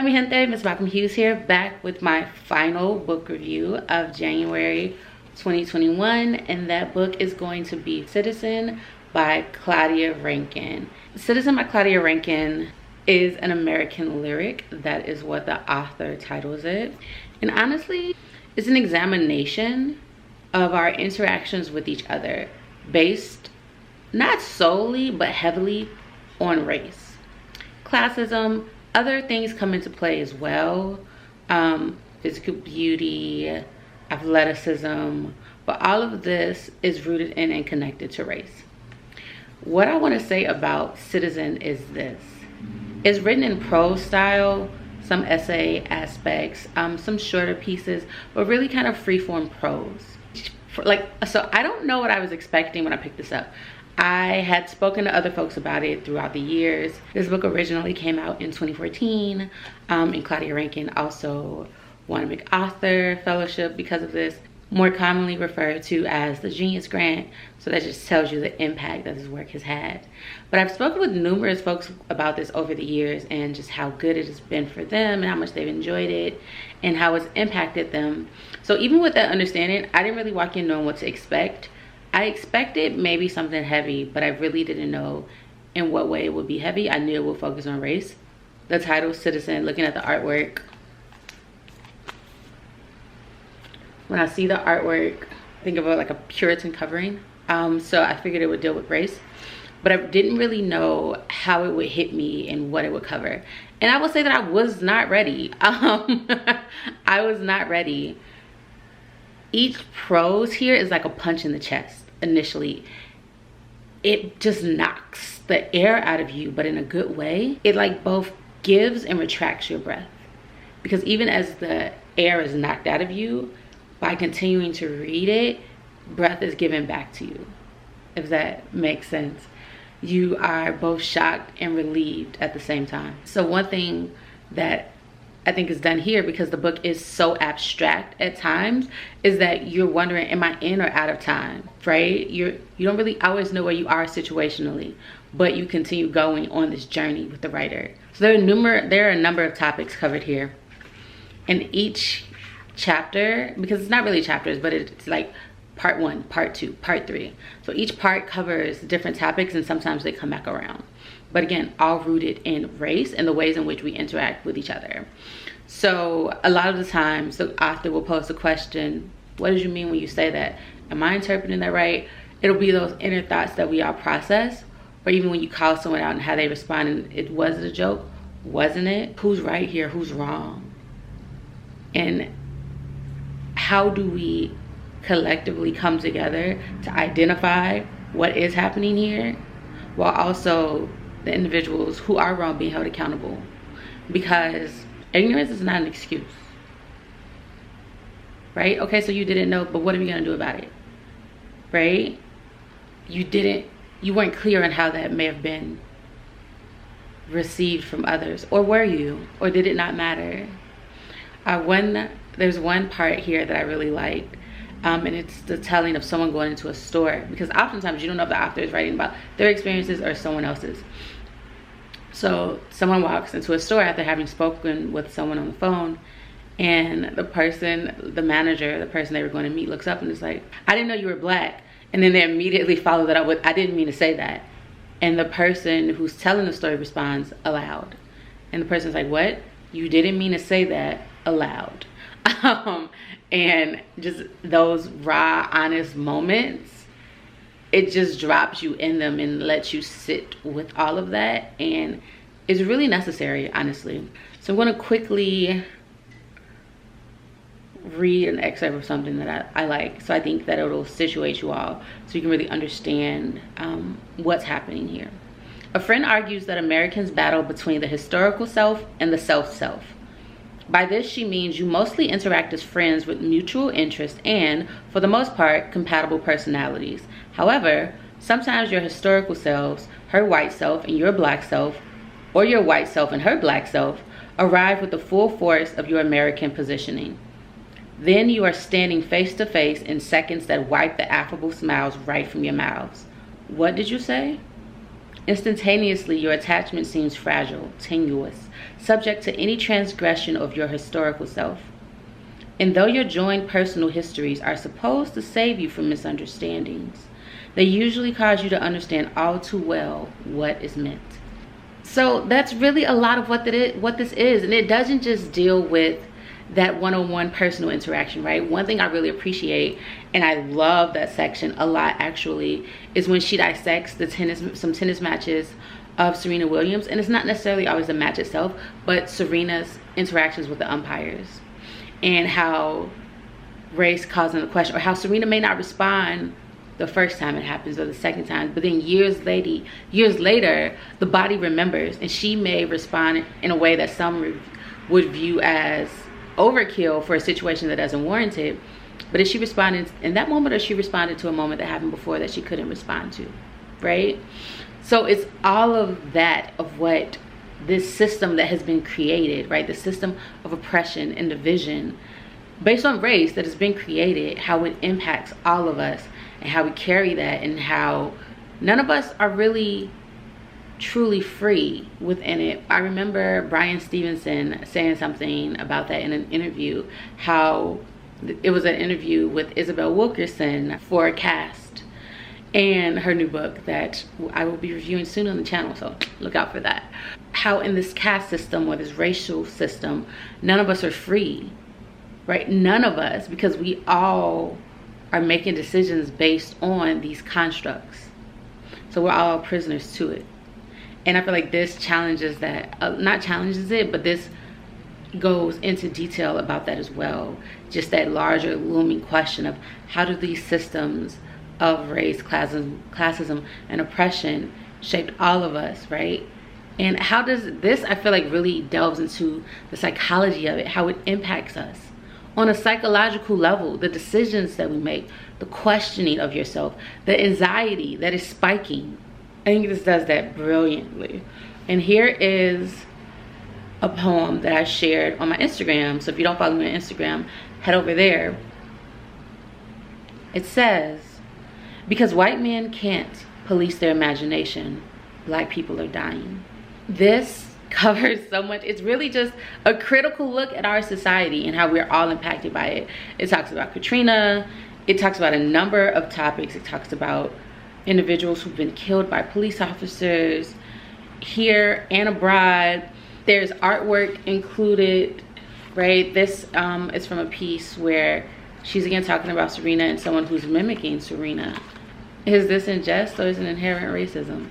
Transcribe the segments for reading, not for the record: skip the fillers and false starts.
mi gente, MsMalcolmHughes here, back with my final book review of January 2021, and that book is going to be Citizen by Claudia Rankine. Citizen by Claudia Rankine is an American lyric. That is what the author titles it. And honestly, it's an examination of our interactions with each other based not solely but heavily on race. Classism, other things come into play as well. Physical beauty, athleticism, but all of this is rooted in and connected to race. What I want to say about Citizen is this. It's written in prose style, some essay aspects, some shorter pieces, but really kind of freeform prose. So I don't know what I was expecting when I picked this up. I had spoken to other folks about it throughout the years. This book originally came out in 2014, and Claudia Rankine also won a MacArthur Fellowship because of this, more commonly referred to as the Genius Grant. So that just tells you the impact that this work has had. But I've spoken with numerous folks about this over the years and just how good it has been for them and how much they've enjoyed it and how it's impacted them. So even with that understanding, I didn't really walk in knowing what to expect. I expected maybe something heavy, but I really didn't know in what way it would be heavy. I knew it would focus on race. The title, Citizen, looking at the artwork. When I see the artwork, I think of it like a Puritan covering. So I figured it would deal with race, but I didn't really know how it would hit me and what it would cover. And I will say that I was not ready. I was not ready. Each prose here is like a punch in the chest initially. It just knocks the air out of you, but in a good way. It like both gives and retracts your breath. Because even as the air is knocked out of you, by continuing to read it, breath is given back to you, if that makes sense. You are both shocked and relieved at the same time. So one thing that I think is done here, because the book is so abstract at times, is that you're wondering, am I in or out of time, right? You don't really always know where you are situationally, but you continue going on this journey with the writer. So there are a number of topics covered here. And each chapter, because it's not really chapters, but it's like part 1, part 2, part 3. So each part covers different topics and sometimes they come back around. But again, all rooted in race and the ways in which we interact with each other. So a lot of the times the author will pose the question, what did you mean when you say that? Am I interpreting that right? It'll be those inner thoughts that we all process, or even when you call someone out and how they respond and was it a joke? Wasn't it? Who's right here? Who's wrong? And how do we collectively come together to identify what is happening here, while also the individuals who are wrong being held accountable? Because ignorance is not an excuse, right? Okay, so you didn't know, but what are we gonna do about it, right? You weren't clear on how that may have been received from others, or were you, or did it not matter? There's one part here that I really liked, and it's the telling of someone going into a store, because oftentimes you don't know if the author is writing about their experiences or someone else's. So someone walks into a store after having spoken with someone on the phone, and the manager, the person they were going to meet, looks up and is like, I didn't know you were black. And then they immediately follow that up with, I didn't mean to say that. And the person who's telling the story responds aloud. And the person's like, what? You didn't mean to say that aloud. And just those raw, honest moments, it just drops you in them and lets you sit with all of that, and it's really necessary, honestly. So I'm going to quickly read an excerpt of something that I like, so I think that it'll situate you all so you can really understand what's happening here. A friend argues that Americans battle between the historical self and the self-self. By this, she means you mostly interact as friends with mutual interests and, for the most part, compatible personalities. However, sometimes your historical selves, her white self and your black self, or your white self and her black self, arrive with the full force of your American positioning. Then you are standing face to face in seconds that wipe the affable smiles right from your mouths. What did you say? Instantaneously, your attachment seems fragile, tenuous, subject to any transgression of your historical self. And though your joined personal histories are supposed to save you from misunderstandings, they usually cause you to understand all too well what is meant. So that's really a lot of what this is. And it doesn't just deal with that one-on-one personal interaction, right? One thing I really appreciate, and I love that section a lot actually, is when she dissects some tennis matches of Serena Williams. And it's not necessarily always the match itself, but Serena's interactions with the umpires and how race causing the question, or how Serena may not respond the first time it happens or the second time, but then years later the body remembers, and she may respond in a way that some would view as overkill for a situation that doesn't warrant it. But is she responding in that moment, or she responded to a moment that happened before that she couldn't respond to, right? So it's all of that, of what this system that has been created, right? The system of oppression and division based on race that has been created, how it impacts all of us, and how we carry that, and how none of us are really truly free within it. I remember Brian Stevenson saying something about that in an interview, how it was an interview with Isabel Wilkerson for Cast and her new book that I will be reviewing soon on the channel, so look out for that. How in this caste system, or this racial system, none of us are free, right? None of us, because we all are making decisions based on these constructs. So we're all prisoners to it. And I feel like this challenges that, not challenges it, but this goes into detail about that as well. Just that larger looming question of how do these systems of race, classism, and oppression shaped all of us, right? And how does this, I feel like, really delves into the psychology of it, how it impacts us on a psychological level, the decisions that we make, the questioning of yourself, the anxiety that is spiking. I think this does that brilliantly. And here is a poem that I shared on my Instagram. So if you don't follow me on Instagram, head over there. It says, because white men can't police their imagination, black people are dying. This covers so much. It's really just a critical look at our society and how we're all impacted by it. It talks about Katrina. It talks about a number of topics. It talks about individuals who've been killed by police officers here and abroad. There's artwork included, right? This is from a piece where she's again talking about Serena and someone who's mimicking Serena. Is this in jest, or is it inherent racism?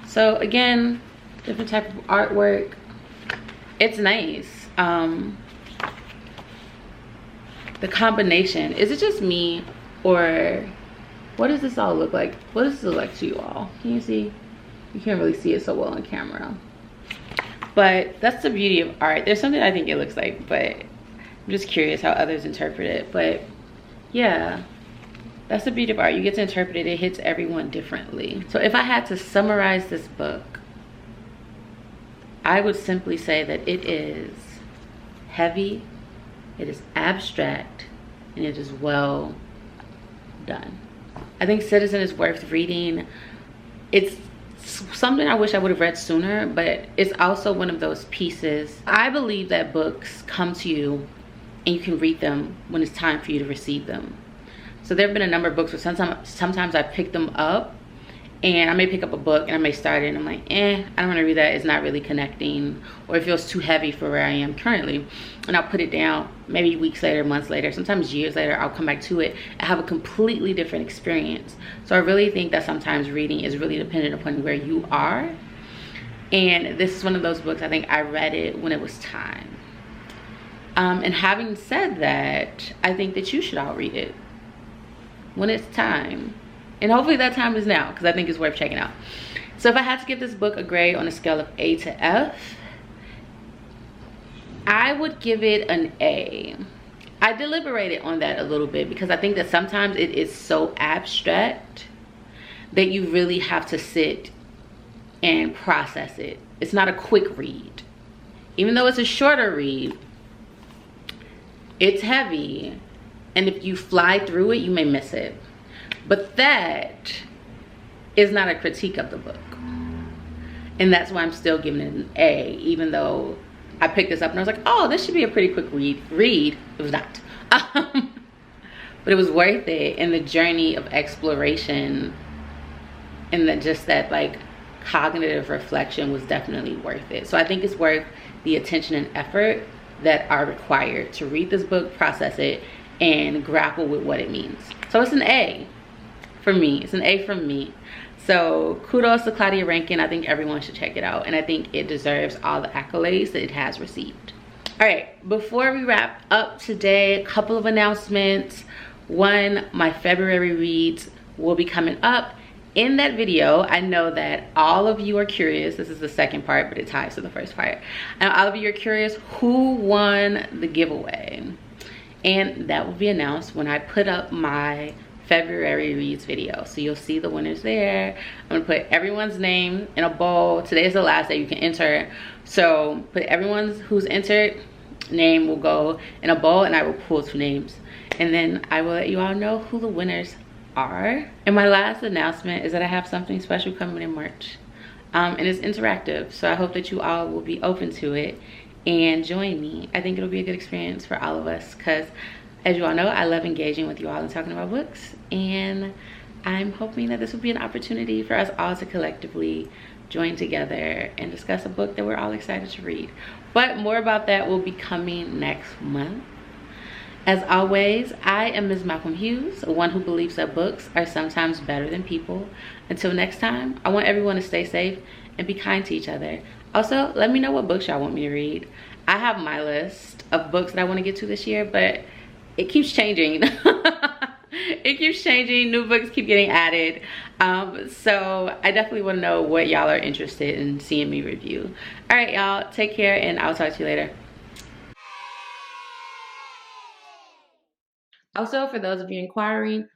So again, different type of artwork. It's nice. The combination, is it just me, or what does this all look like? What does this look like to you all? Can you see? You can't really see it so well on camera, but that's the beauty of art. There's something I think it looks like, but I'm just curious how others interpret it. But yeah, that's the beauty of art. You get to interpret it. It hits everyone differently. So if I had to summarize this book, I would simply say that it is heavy, it is abstract, and it is well done. I think Citizen is worth reading. It's something I wish I would have read sooner, but it's also one of those pieces. I believe that books come to you and you can read them when it's time for you to receive them. So there have been a number of books where sometimes I pick them up, and I may pick up a book and I may start it and I'm like, I don't want to read that. It's not really connecting, or it feels too heavy for where I am currently. And I'll put it down. Maybe weeks later, months later, sometimes years later, I'll come back to it and have a completely different experience. So I really think that sometimes reading is really dependent upon where you are. And this is one of those books, I think I read it when it was time. And having said that, I think that you should all read it when it's time. And hopefully that time is now, because I think it's worth checking out. So if I had to give this book a grade on a scale of A to F, I would give it an A. I deliberated on that a little bit because I think that sometimes it is so abstract that you really have to sit and process it. It's not a quick read. Even though it's a shorter read, it's heavy. And if you fly through it, you may miss it. But that is not a critique of the book. And that's why I'm still giving it an A, even though I picked this up and I was like, oh, this should be a pretty quick read. It was not. But it was worth it, and the journey of exploration and then just that like cognitive reflection was definitely worth it. So I think it's worth the attention and effort that are required to read this book, process it, and grapple with what it means. So it's an A for me. It's an A from me. So kudos to Claudia Rankine. I think everyone should check it out, and I think it deserves all the accolades that it has received. All right, before we wrap up today, a couple of announcements. One, my February reads will be coming up. In that video, I know that all of you are curious. This is the second part, but it ties to the first part. And all of you are curious who won the giveaway. And that will be announced when I put up my February reads video. So you'll see the winners there. I'm gonna put everyone's name in a bowl. Today is the last day you can enter. So put everyone's who's entered name will go in a bowl, and I will pull 2 names. And then I will let you all know who the winners are. And my last announcement is that I have something special coming in March. And it's interactive. So I hope that you all will be open to it and join me. I think it'll be a good experience for all of us, because as you all know, I love engaging with you all and talking about books. And I'm hoping that this will be an opportunity for us all to collectively join together and discuss a book that we're all excited to read. But more about that will be coming next month. As always, I am MsMalcolmHughes, one who believes that books are sometimes better than people. Until next time, I want everyone to stay safe and be kind to each other. Also, let me know what books y'all want me to read. I have my list of books that I want to get to this year, but it keeps changing. It keeps changing. New books keep getting added. So I definitely want to know what y'all are interested in seeing me review. All right, y'all, take care, and I'll talk to you later. Also, for those of you inquiring,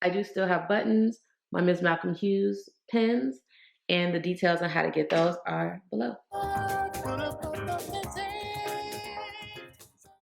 I do still have buttons, my MsMalcolmHughes pins, and the details on how to get those are below.